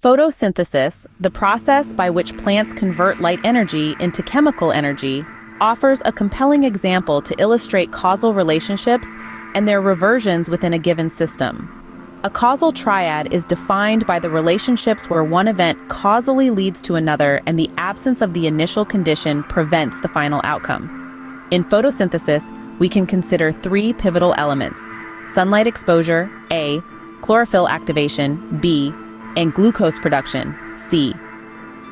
Photosynthesis, the process by which plants convert light energy into chemical energy, offers a compelling example to illustrate causal relationships and their reversions within a given system. A causal triad is defined by the relationships where one event causally leads to another and the absence of the initial condition prevents the final outcome. In photosynthesis, we can consider three pivotal elements: sunlight exposure, A, chlorophyll activation, B, and glucose production, C.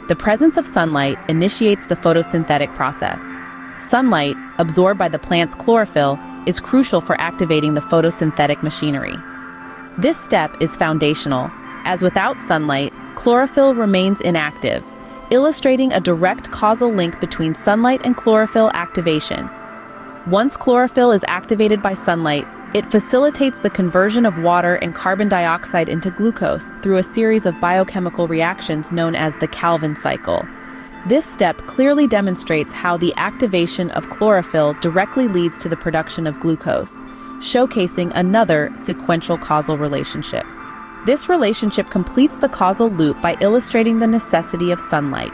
The presence of sunlight initiates the photosynthetic process. Sunlight, absorbed by the plant's chlorophyll, is crucial for activating the photosynthetic machinery. This step is foundational, as without sunlight, chlorophyll remains inactive, illustrating a direct causal link between sunlight and chlorophyll activation. Once chlorophyll is activated by sunlight, it facilitates the conversion of water and carbon dioxide into glucose through a series of biochemical reactions known as the Calvin cycle. This step clearly demonstrates how the activation of chlorophyll directly leads to the production of glucose, showcasing another sequential causal relationship. This relationship completes the causal loop by illustrating the necessity of sunlight.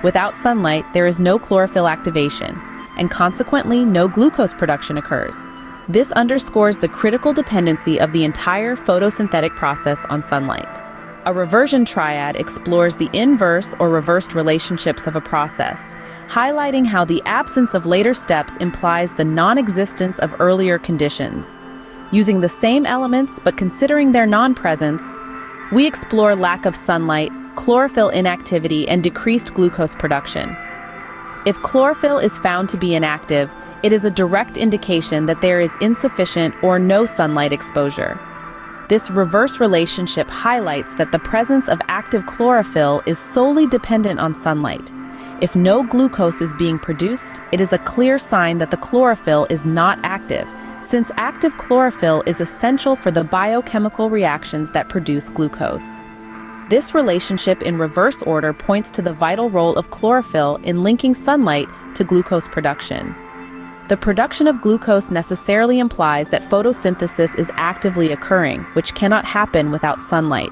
Without sunlight, there is no chlorophyll activation, and consequently, no glucose production occurs. This underscores the critical dependency of the entire photosynthetic process on sunlight. A reversion triad explores the inverse or reversed relationships of a process, highlighting how the absence of later steps implies the non-existence of earlier conditions. Using the same elements but considering their non-presence, we explore lack of sunlight, chlorophyll inactivity, and decreased glucose production. If chlorophyll is found to be inactive, it is a direct indication that there is insufficient or no sunlight exposure. This reverse relationship highlights that the presence of active chlorophyll is solely dependent on sunlight. If no glucose is being produced, it is a clear sign that the chlorophyll is not active, since active chlorophyll is essential for the biochemical reactions that produce glucose. This relationship in reverse order points to the vital role of chlorophyll in linking sunlight to glucose production. The production of glucose necessarily implies that photosynthesis is actively occurring, which cannot happen without sunlight.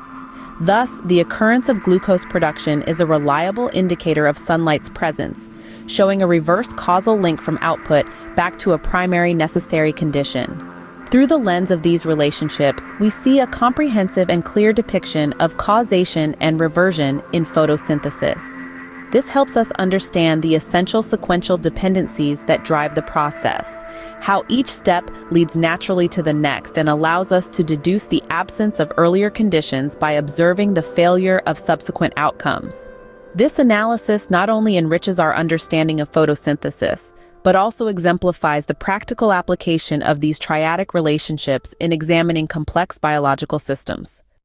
Thus, the occurrence of glucose production is a reliable indicator of sunlight's presence, showing a reverse causal link from output back to a primary necessary condition. Through the lens of these relationships, we see a comprehensive and clear depiction of causation and reversion in photosynthesis. This helps us understand the essential sequential dependencies that drive the process, how each step leads naturally to the next, and allows us to deduce the absence of earlier conditions by observing the failure of subsequent outcomes. This analysis not only enriches our understanding of photosynthesis, but also exemplifies the practical application of these triadic relationships in examining complex biological systems.